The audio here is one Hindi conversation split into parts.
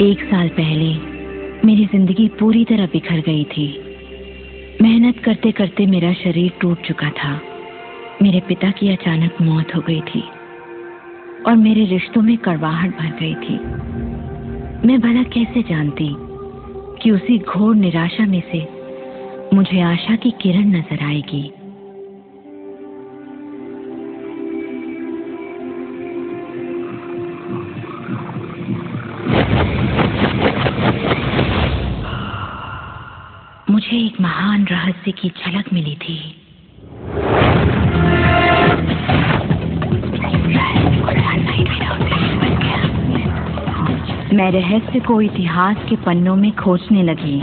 1 साल पहले मेरी जिंदगी पूरी तरह बिखर गई थी। मेहनत करते करते मेरा शरीर टूट चुका था। मेरे पिता की अचानक मौत हो गई थी और मेरे रिश्तों में कड़वाहट भर गई थी। मैं भला कैसे जानती कि उसी घोर निराशा में से मुझे आशा की किरण नजर आएगी। मुझे एक महान रहस्य की झलक मिली थी। मैं रहस्य को इतिहास के पन्नों में खोजने लगी।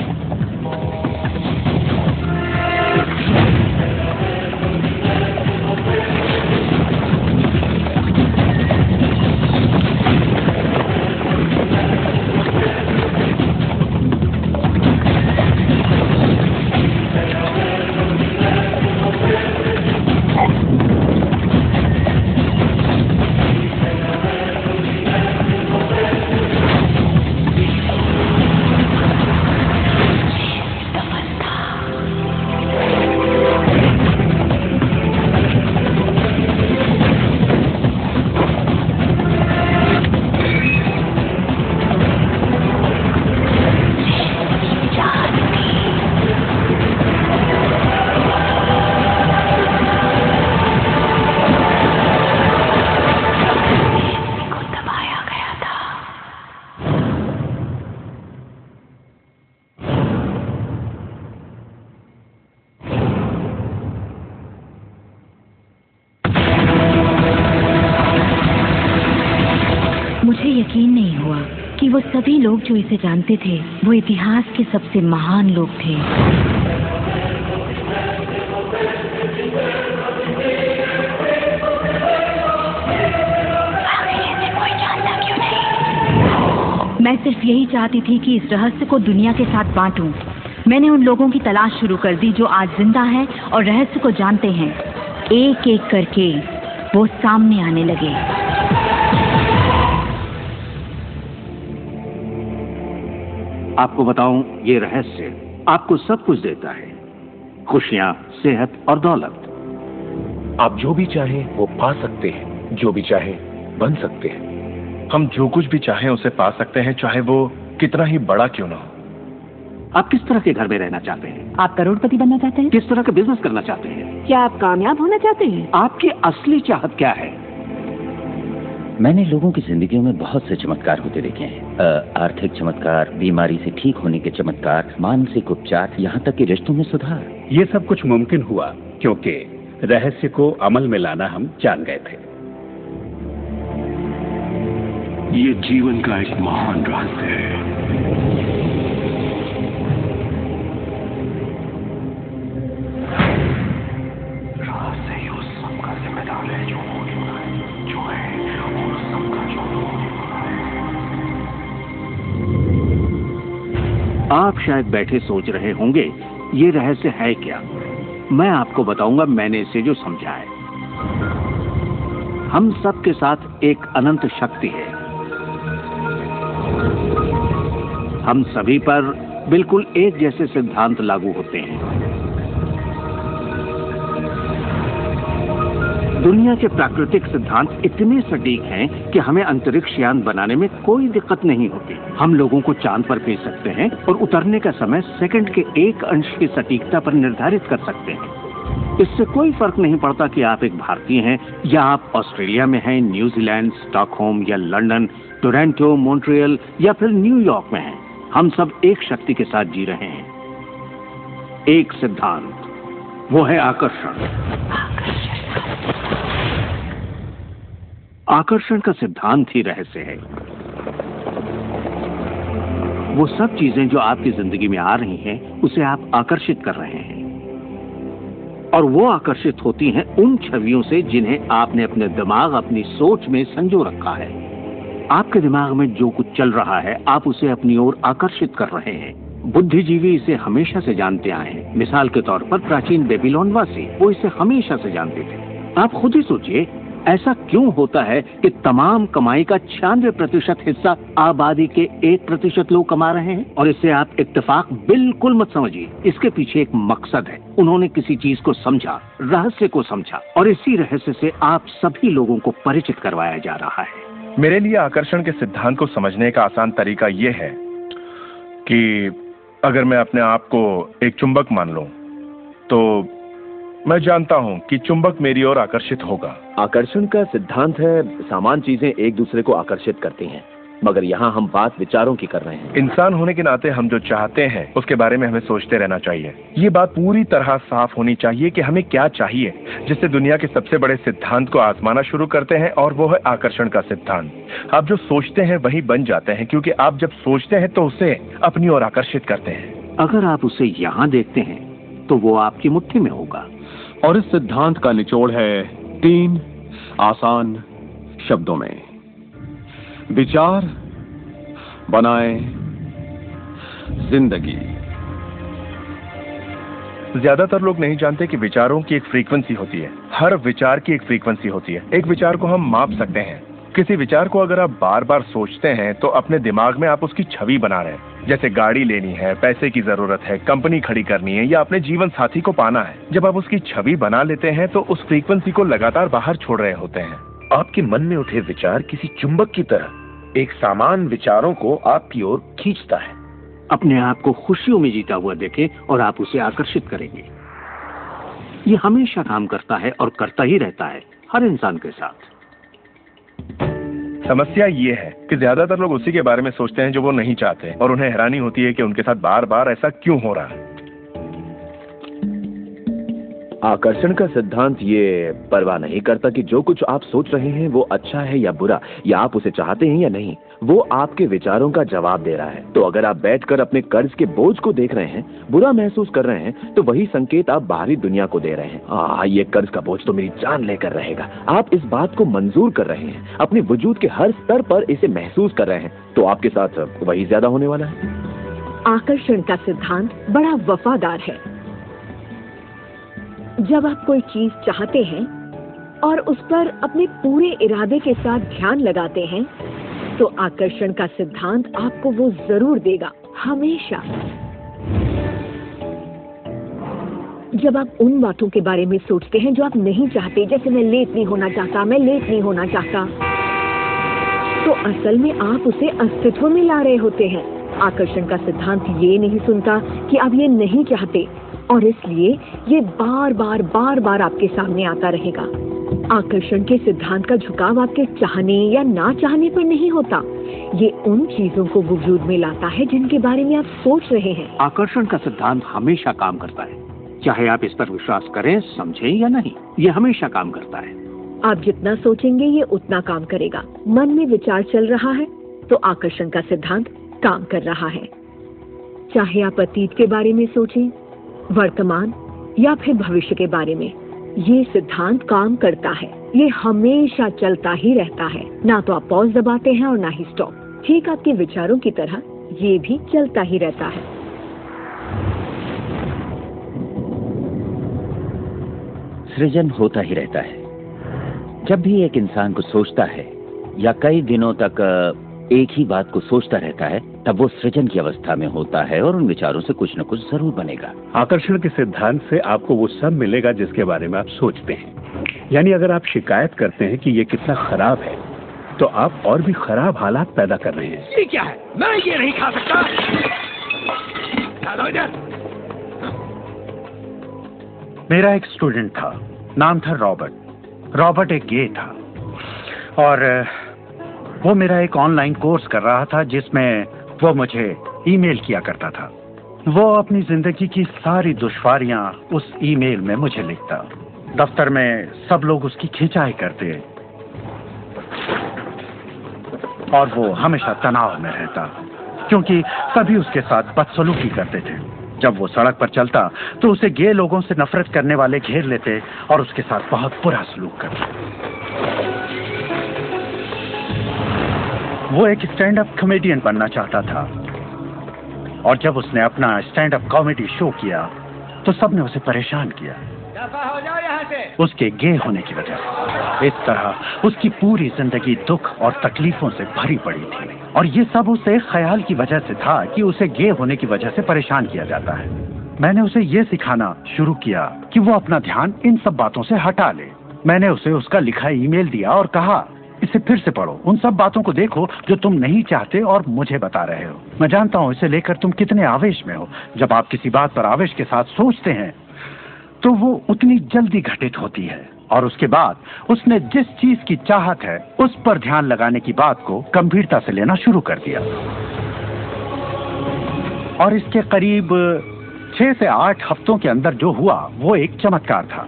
यकीन नहीं हुआ कि वो सभी लोग जो इसे जानते थे वो इतिहास के सबसे महान लोग थे। कोई जानता क्यों नहीं? मैं सिर्फ यही चाहती थी कि इस रहस्य को दुनिया के साथ बांटूं। मैंने उन लोगों की तलाश शुरू कर दी जो आज जिंदा हैं और रहस्य को जानते हैं। एक एक करके वो सामने आने लगे। आपको बताऊं, ये रहस्य आपको सब कुछ देता है, खुशियां, सेहत और दौलत। आप जो भी चाहें वो पा सकते हैं, जो भी चाहें बन सकते हैं। हम जो कुछ भी चाहें उसे पा सकते हैं, चाहे वो कितना ही बड़ा क्यों ना हो। आप किस तरह के घर में रहना चाहते हैं? आप करोड़पति बनना चाहते हैं? किस तरह का बिजनेस करना चाहते हैं? क्या आप कामयाब होना चाहते हैं? आपकी असली चाहत क्या है? मैंने लोगों की जिंदगियों में बहुत से चमत्कार होते देखे हैं। आर्थिक चमत्कार, बीमारी से ठीक होने के चमत्कार, मानसिक उपचार, यहाँ तक कि रिश्तों में सुधार। ये सब कुछ मुमकिन हुआ क्योंकि रहस्य को अमल में लाना हम जान गए थे। ये जीवन का एक महान रहस्य है। रहस्य उस सब का जिम्मेदार है जो हो चुका है, जो है, और उस सब का जो होने वाला है। आप शायद बैठे सोच रहे होंगे ये रहस्य है क्या। मैं आपको बताऊंगा मैंने इसे जो समझा है। हम सब के साथ एक अनंत शक्ति है। हम सभी पर बिल्कुल एक जैसे सिद्धांत लागू होते हैं। दुनिया के प्राकृतिक सिद्धांत इतने सटीक हैं कि हमें अंतरिक्ष यान बनाने में कोई दिक्कत नहीं होती। हम लोगों को चांद पर भेज सकते हैं और उतरने का समय सेकंड के 1 अंश की सटीकता पर निर्धारित कर सकते हैं। इससे कोई फर्क नहीं पड़ता कि आप एक भारतीय हैं या आप ऑस्ट्रेलिया में हैं, न्यूजीलैंड, स्टॉकहोम या लंदन, टोरंटो, मॉन्ट्रियल या फिर न्यूयॉर्क में हैं। हम सब एक शक्ति के साथ जी रहे हैं, एक सिद्धांत, वो है आकर्षण। आकर्षण का सिद्धांत ही रहस्य है। वो सब चीजें जो आपकी जिंदगी में आ रही हैं, उसे आप आकर्षित कर रहे हैं और वो आकर्षित होती हैं उन छवियों से जिन्हें आपने अपने दिमाग, अपनी सोच में संजो रखा है। आपके दिमाग में जो कुछ चल रहा है, आप उसे अपनी ओर आकर्षित कर रहे हैं। बुद्धिजीवी इसे हमेशा से जानते आए हैं। मिसाल के तौर पर प्राचीन बेबीलोन वासी, वो इसे हमेशा से जानते थे। आप खुद ही सोचिए, ऐसा क्यों होता है कि तमाम कमाई का 96% हिस्सा आबादी के 1% लोग कमा रहे हैं? और इससे आप इत्तेफाक बिल्कुल मत समझिए, इसके पीछे एक मकसद है। उन्होंने किसी चीज को समझा, रहस्य को समझा, और इसी रहस्य से आप सभी लोगों को परिचित करवाया जा रहा है। मेरे लिए आकर्षण के सिद्धांत को समझने का आसान तरीका यह है कि अगर मैं अपने आप को एक चुंबक मान लूं, तो मैं जानता हूं कि चुंबक मेरी ओर आकर्षित होगा। आकर्षण का सिद्धांत है समान चीजें एक दूसरे को आकर्षित करती हैं, मगर यहाँ हम बात विचारों की कर रहे हैं। इंसान होने के नाते हम जो चाहते हैं उसके बारे में हमें सोचते रहना चाहिए। ये बात पूरी तरह साफ होनी चाहिए कि हमें क्या चाहिए, जिससे दुनिया के सबसे बड़े सिद्धांत को आजमाना शुरू करते हैं, और वो है आकर्षण का सिद्धांत। आप जो सोचते हैं वही बन जाते हैं, क्योंकि आप जब सोचते हैं तो उसे अपनी ओर आकर्षित करते हैं। अगर आप उसे यहाँ देखते हैं तो वो आपकी मुट्ठी में होगा। और इस सिद्धांत का निचोड़ है 3 आसान शब्दों में: विचार बनाए जिंदगी। ज्यादातर लोग नहीं जानते कि विचारों की एक फ्रीक्वेंसी होती है। हर विचार की एक फ्रीक्वेंसी होती है। एक विचार को हम माप सकते हैं। किसी विचार को अगर आप बार बार सोचते हैं तो अपने दिमाग में आप उसकी छवि बना रहे हैं। जैसे गाड़ी लेनी है, पैसे की जरूरत है, कंपनी खड़ी करनी है, या अपने जीवन साथी को पाना है। जब आप उसकी छवि बना लेते हैं तो उस फ्रीक्वेंसी को लगातार बाहर छोड़ रहे होते हैं। आपके मन में उठे विचार किसी चुंबक की तरह एक सामान विचारों को आपकी ओर खींचता है। अपने आप को खुशियों में जीता हुआ देखें और आप उसे आकर्षित करेंगे। ये हमेशा काम करता है और करता ही रहता है, हर इंसान के साथ। समस्या ये है कि ज्यादातर लोग उसी के बारे में सोचते हैं जो वो नहीं चाहते, और उन्हें हैरानी होती है कि उनके साथ बार बार ऐसा क्यों हो रहा है। आकर्षण का सिद्धांत ये परवाह नहीं करता कि जो कुछ आप सोच रहे हैं वो अच्छा है या बुरा, या आप उसे चाहते हैं या नहीं। वो आपके विचारों का जवाब दे रहा है। तो अगर आप बैठकर अपने कर्ज के बोझ को देख रहे हैं, बुरा महसूस कर रहे हैं, तो वही संकेत आप बाहरी दुनिया को दे रहे हैं। ये कर्ज का बोझ तो मेरी जान लेकर रहेगा। आप इस बात को मंजूर कर रहे हैं, अपने वजूद के हर स्तर पर इसे महसूस कर रहे हैं, तो आपके साथ वही ज्यादा होने वाला है। आकर्षण का सिद्धांत बड़ा वफादार है। जब आप कोई चीज चाहते हैं और उस पर अपने पूरे इरादे के साथ ध्यान लगाते हैं, तो आकर्षण का सिद्धांत आपको वो जरूर देगा, हमेशा। जब आप उन बातों के बारे में सोचते हैं जो आप नहीं चाहते, जैसे मैं लेट नहीं होना चाहता, मैं लेट नहीं होना चाहता, तो असल में आप उसे अस्तित्व में ला रहे होते हैं। आकर्षण का सिद्धांत ये नहीं सुनता कि आप ये नहीं चाहते, और इसलिए ये बार बार आपके सामने आता रहेगा। आकर्षण के सिद्धांत का झुकाव आपके चाहने या ना चाहने पर नहीं होता। ये उन चीजों को वजूद में लाता है जिनके बारे में आप सोच रहे हैं। आकर्षण का सिद्धांत हमेशा काम करता है, चाहे आप इस पर विश्वास करें, समझें या नहीं। ये हमेशा काम करता है। आप जितना सोचेंगे ये उतना काम करेगा। मन में विचार चल रहा है तो आकर्षण का सिद्धांत काम कर रहा है। चाहे आप अतीत के बारे में सोचें, वर्तमान या फिर भविष्य के बारे में, ये सिद्धांत काम करता है। ये हमेशा चलता ही रहता है। ना तो आप पॉज दबाते हैं और ना ही स्टॉप। ठीक आपके विचारों की तरह ये भी चलता ही रहता है। सृजन होता ही रहता है। जब भी एक इंसान को सोचता है या कई दिनों तक एक ही बात को सोचता रहता है, तब वो सृजन की अवस्था में होता है और उन विचारों से कुछ न कुछ जरूर बनेगा। आकर्षण के सिद्धांत से आपको वो सब मिलेगा जिसके बारे में आप सोचते हैं। यानी अगर आप शिकायत करते हैं कि ये कितना खराब है, तो आप और भी खराब हालात पैदा कर रहे हैं। ये क्या है? मैं ये नहीं खा सकता। मेरा एक स्टूडेंट था, नाम था रॉबर्ट। रॉबर्ट एक गे था और वो मेरा एक ऑनलाइन कोर्स कर रहा था जिसमें वो मुझे ईमेल किया करता था। वो अपनी जिंदगी की सारी दुश्वारियां उस ईमेल में मुझे लिखता। दफ्तर में सब लोग उसकी खिंचाई करते और वो हमेशा तनाव में रहता क्योंकि सभी उसके साथ बदसलूकी करते थे। जब वो सड़क पर चलता तो उसे गे लोगों से नफरत करने वाले घेर लेते और उसके साथ बहुत बुरा सलूक करते। वो एक स्टैंड अप कॉमेडियन बनना चाहता था और जब उसने अपना स्टैंड अप कॉमेडी शो किया तो सबने उसे परेशान किया। हो जाओ यहाँ से। उसके गे होने की वजह से इस तरह उसकी पूरी जिंदगी दुख और तकलीफों से भरी पड़ी थी, और ये सब उसे ख्याल की वजह से था कि उसे गे होने की वजह से परेशान किया जाता है। मैंने उसे ये सिखाना शुरू किया कि वो अपना ध्यान इन सब बातों से हटा ले। मैंने उसे उसका लिखा ईमेल दिया और कहा, इसे फिर से पढ़ो, उन सब बातों को देखो जो तुम नहीं चाहते और मुझे बता रहे हो। मैं जानता हूँ इसे लेकर तुम कितने आवेश में हो। जब आप किसी बात पर आवेश के साथ सोचते हैं तो वो उतनी जल्दी घटित होती है। और उसके बाद उसने जिस चीज की चाहत है उस पर ध्यान लगाने की बात को गंभीरता से लेना शुरू कर दिया। और इसके करीब 6 से 8 हफ्तों के अंदर जो हुआ वो एक चमत्कार था।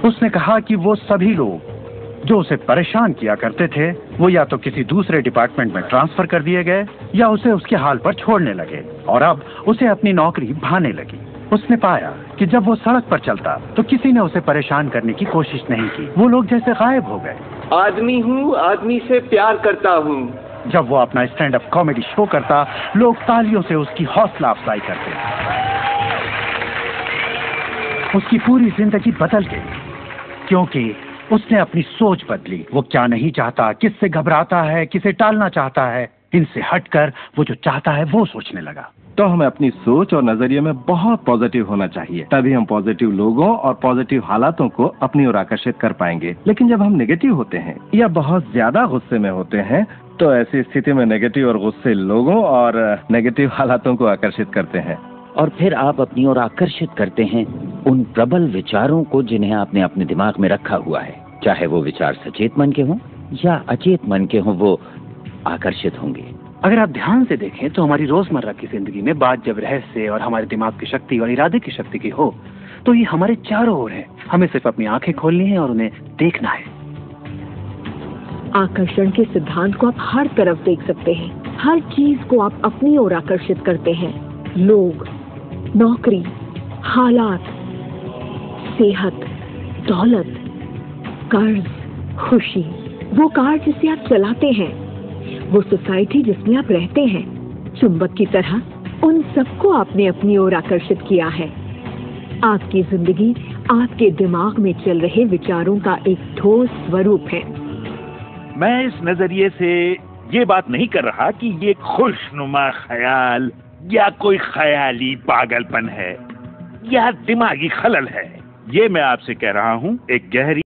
उसने कहा कि वो सभी लोग जो उसे परेशान किया करते थे वो या तो किसी दूसरे डिपार्टमेंट में ट्रांसफर कर दिए गए या उसे उसके हाल पर छोड़ने लगे, और अब उसे अपनी नौकरी भाने लगी। उसने पाया कि जब वो सड़क पर चलता तो किसी ने उसे परेशान करने की कोशिश नहीं की। वो लोग जैसे गायब हो गए। आदमी हूँ, आदमी से प्यार करता हूँ। जब वो अपना स्टैंड अप कॉमेडी शो करता, लोग तालियों से उसकी हौसला अफजाई करते। उसकी पूरी जिंदगी बदल गई क्योंकि उसने अपनी सोच बदली। वो क्या नहीं चाहता, किससे घबराता है, किसे टालना चाहता है, इनसे हटकर वो जो चाहता है वो सोचने लगा। तो हमें अपनी सोच और नजरिए में बहुत पॉजिटिव होना चाहिए, तभी हम पॉजिटिव लोगों और पॉजिटिव हालातों को अपनी ओर आकर्षित कर पाएंगे। लेकिन जब हम नेगेटिव होते हैं या बहुत ज्यादा गुस्से में होते हैं तो ऐसी स्थिति में नेगेटिव और गुस्से लोगों और नेगेटिव हालातों को आकर्षित करते हैं। और फिर आप अपनी ओर आकर्षित करते हैं उन प्रबल विचारों को जिन्हें आपने अपने दिमाग में रखा हुआ है। चाहे वो विचार सचेत मन के हों या अचेत मन के हों, वो आकर्षित होंगे। अगर आप ध्यान से देखें तो हमारी रोजमर्रा की जिंदगी में बात जब रहस्य और हमारे दिमाग की शक्ति और इरादे की शक्ति की हो तो ये हमारे चारों ओर है। हमें सिर्फ अपनी आंखें खोलनी है और उन्हें देखना है। आकर्षण के सिद्धांत को आप हर तरफ देख सकते हैं। हर चीज को आप अपनी ओर आकर्षित करते हैं। लोग, नौकरी, हालात, सेहत, दौलत, कर्ज, खुशी, वो कार जिसे आप चलाते हैं, वो सोसाइटी जिसमें आप रहते हैं, चुंबक की तरह उन सबको आपने अपनी ओर आकर्षित किया है। आपकी जिंदगी आपके दिमाग में चल रहे विचारों का एक ठोस स्वरूप है। मैं इस नजरिए से ये बात नहीं कर रहा कि ये खुशनुमा ख्याल या कोई ख्याली पागलपन है या दिमागी खलल है। ये मैं आपसे कह रहा हूँ एक गहरी